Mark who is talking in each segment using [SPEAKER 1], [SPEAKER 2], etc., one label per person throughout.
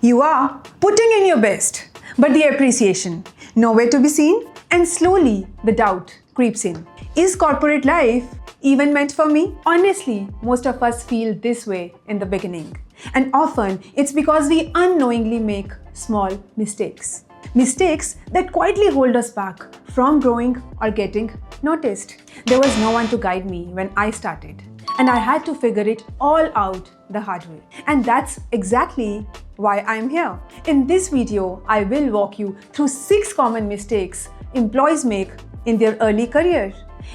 [SPEAKER 1] You are putting in your best, but the appreciation nowhere to be seen, and slowly the doubt creeps in. Is corporate life even meant for me? Honestly, most of us feel this way in the beginning, and often it's because we unknowingly make small mistakes. Mistakes that quietly hold us back from growing or getting noticed. There was no one to guide me when I started, and I had to figure it all out the hard way. And that's exactly why I'm here. In this video, I will walk you through 6 common mistakes employees make in their early career,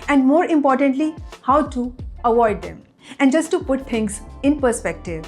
[SPEAKER 1] and more importantly, how to avoid them. And just to put things in perspective,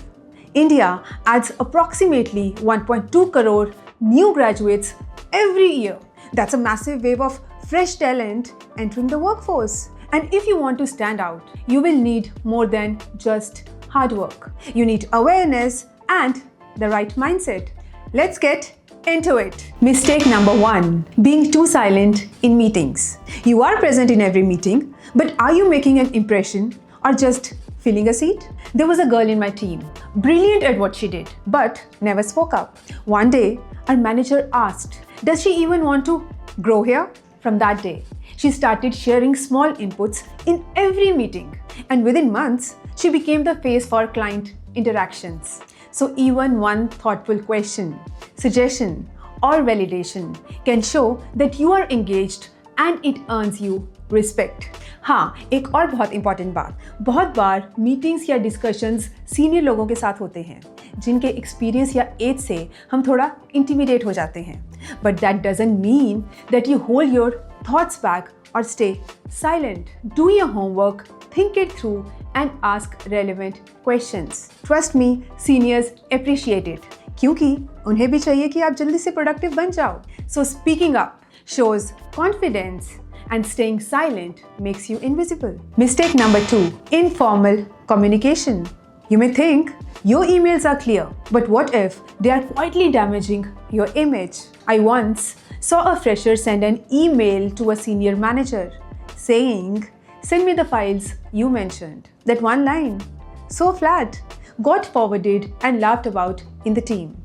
[SPEAKER 1] India adds approximately 1.2 crore new graduates every year. That's a massive wave of fresh talent entering the workforce. And if you want to stand out, you will need more than just hard work. You need awareness and the right mindset. Let's get into it. Mistake number 1, being too silent in meetings. You are present in every meeting, but are you making an impression or just filling a seat? There was a girl in my team, brilliant at what she did, but never spoke up. One day, our manager asked, does she even want to grow here? From that day, she started sharing small inputs in every meeting, and within months, she became the face for client interactions. So even one thoughtful question, suggestion, or validation can show that you are engaged and it earns you respect. हाँ, एक और बहुत important बात, बहुत बार meetings या discussions senior लोगों के साथ होते हैं जिनके एक्सपीरियंस या एज से हम थोड़ा इंटिमिडेट हो जाते हैं. But that doesn't mean that you hold your thoughts back or stay silent. Do your homework, think it through, and ask relevant questions. Trust me, seniors appreciate it. क्योंकि उन्हें भी चाहिए कि आप जल्दी से प्रोडक्टिव बन जाओ. So speaking up shows confidence, and staying silent makes you invisible. Mistake number 2, informal communication. You may think your emails are clear, but what if they are quietly damaging your image? I once saw a fresher send an email to a senior manager saying, send me the files you mentioned. That one line, so flat, got forwarded and laughed about in the team.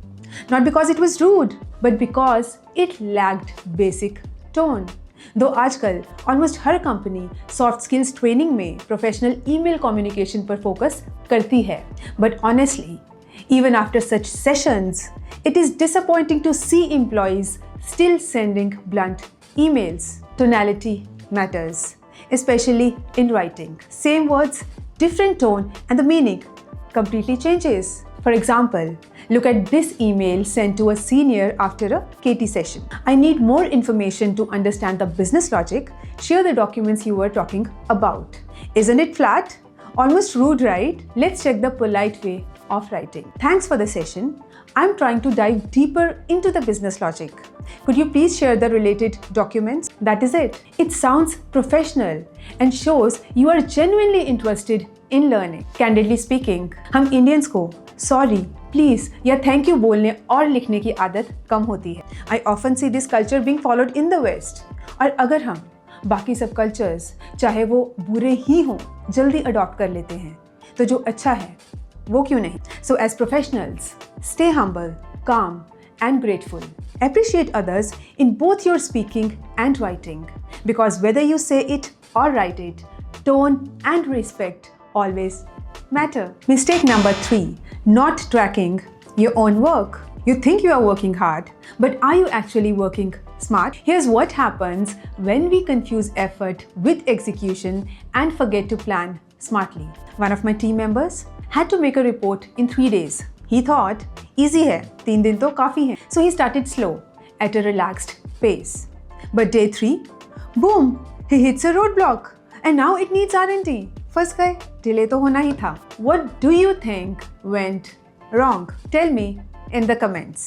[SPEAKER 1] Not because it was rude, but because it lacked basic tone. दो आजकल almost हर company soft skills training में professional email communication पर focus करती है. But honestly, even after such sessions, it is disappointing to see employees still sending blunt emails. Tonality matters, especially in writing. Same words, different tone, and the meaning completely changes. For example, look at this email sent to a senior after a KT session. I need more information to understand the business logic. Share the documents you were talking about. Isn't it flat? Almost rude, right? Let's check the polite way of writing. Thanks for the session. I'm trying to dive deeper into the business logic. Could you please share the related documents? That is it. It sounds professional and shows you are genuinely interested in learning. Candidly speaking, हम Indians को sorry, please या thank you बोलने और लिखने की आदत कम होती है. I often see this culture being followed in the west. और अगर हम बाकी सब कल्चर्स, चाहे वो बुरे ही हों, जल्दी अडॉप्ट कर लेते हैं, तो जो अच्छा है वो क्यों नहीं? So as professionals, stay humble, calm and grateful. Appreciate others in both your speaking and writing, because whether you say it or write it, tone and respect always matter. Mistake number 3, not tracking your own work. You think you are working hard, but are you actually working smart? Here's what happens when we confuse effort with execution and forget to plan smartly. One of my team members had to make a report in 3 days. He thought, easy hai, 3 din to kafi hai. So he started slow, at a relaxed pace. But day 3, boom, he hits a roadblock. And now it needs R&D. फंस गए, delay तो होना ही था. What do you think went wrong? Tell me in the comments.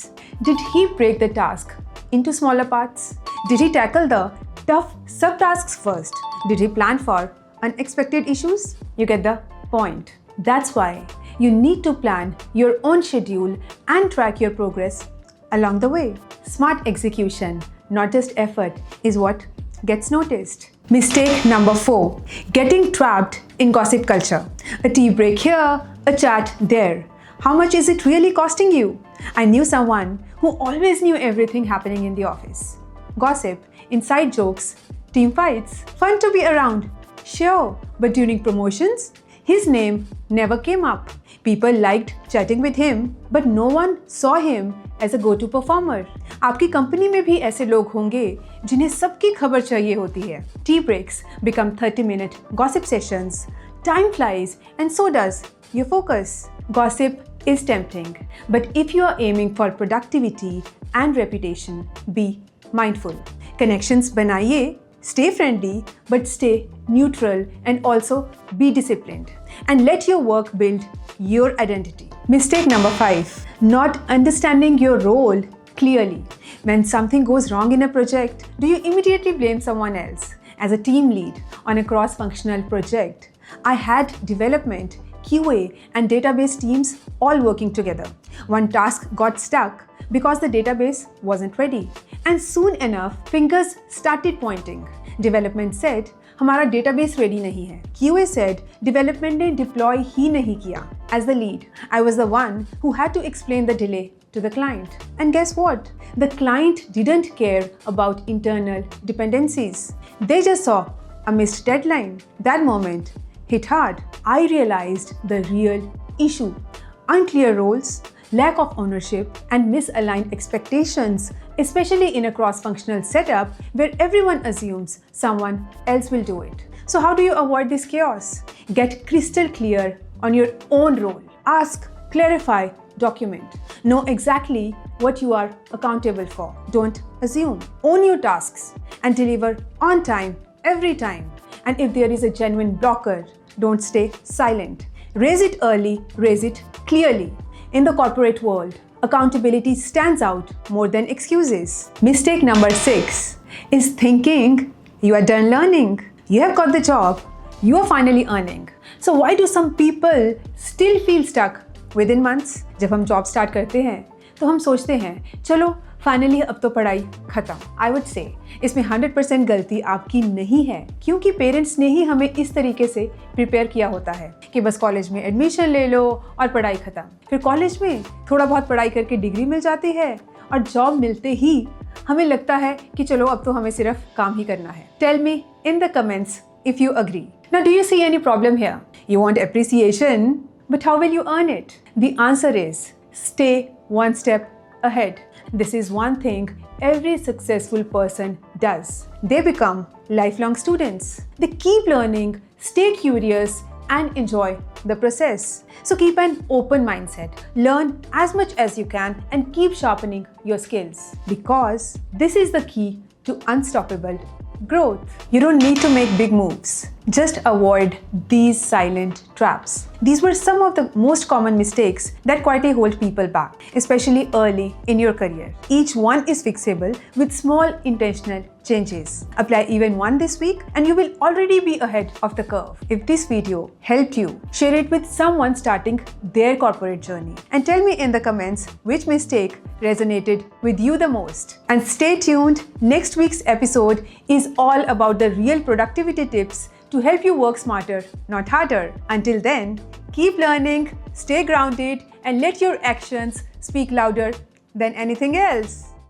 [SPEAKER 1] Did he break the task into smaller parts? Did he tackle the tough subtasks first? Did he plan for unexpected issues? You get the point. That's why you need to plan your own schedule and track your progress along the way. Smart execution, not just effort, is what gets noticed. Mistake number 4, getting trapped in gossip culture. A tea break here, a chat there. How much is it really costing you? I knew someone who always knew everything happening in the office. Gossip, inside jokes, team fights, fun to be around. Sure, but during promotions, his name never came up. People liked chatting with him, but no one saw him as a go-to performer. आपकी company में भी ऐसे लोग होंगे जिन्हें सबकी खबर चाहिए होती है. Tea breaks become 30-minute gossip sessions. Time flies and so does your focus. Gossip is tempting, but if you are aiming for productivity and reputation, be mindful. Connections बनाइए, stay friendly, but stay neutral and also be disciplined. And let your work build your identity. Mistake number 5, not understanding your role clearly. When something goes wrong in a project, do you immediately blame someone else? As a team lead on a cross-functional project, I had development, QA, and database teams all working together. One task got stuck because the database wasn't ready. And soon enough, fingers started pointing. Development said, हमारा database ready नहीं है. QA said, development ने deploy ही नहीं किया. As the lead, I was the one who had to explain the delay to the client. And guess what? The client didn't care about internal dependencies. They just saw a missed deadline. That moment hit hard. I realized the real issue. Unclear roles, lack of ownership, and misaligned expectations, especially in a cross-functional setup where everyone assumes someone else will do it. So how do you avoid this chaos? Get crystal clear on your own role. Ask, clarify, document. Know exactly what you are accountable for. Don't assume. Own your tasks and deliver on time every time. And if there is a genuine blocker, don't stay silent. Raise it early, raise it clearly. In the corporate world, accountability stands out more than excuses. Mistake number 6 is thinking you are done learning. You have got the job, you are finally earning. So why do some people still feel stuck within months? जब हम job start करते हैं तो हम सोचते हैं चलो finally अब तो पढ़ाई खत्म. I would say इसमें 100% गलती आपकी नहीं है, क्योंकि पेरेंट्स ने ही हमें इस तरीके से प्रिपेयर किया होता है कि बस कॉलेज में एडमिशन ले लो और पढ़ाई खत्म. फिर कॉलेज में थोड़ा बहुत पढ़ाई करके डिग्री मिल जाती है और जॉब मिलते ही हमें लगता है कि चलो अब तो हमें सिर्फ काम ही करना है. Tell me in the comments if you agree. Now, do you see any problem here? You want appreciation, but how will you earn it? The answer is stay one step ahead. This is one thing every successful person does. They become lifelong students. They keep learning, stay curious, and enjoy the process. So keep an open mindset. Learn as much as you can and keep sharpening your skills, because this is the key to unstoppable growth. You don't need to make big moves. Just avoid these silent traps. These were some of the most common mistakes that quietly hold people back, especially early in your career. Each one is fixable with small intentional changes. Apply even one this week and you will already be ahead of the curve. If this video helped you, share it with someone starting their corporate journey and tell me in the comments which mistake resonated with you the most. And stay tuned. Next week's episode is all about the real productivity tips to help you work smarter, not harder. Until then, keep learning, stay grounded, and let your actions speak louder than anything else.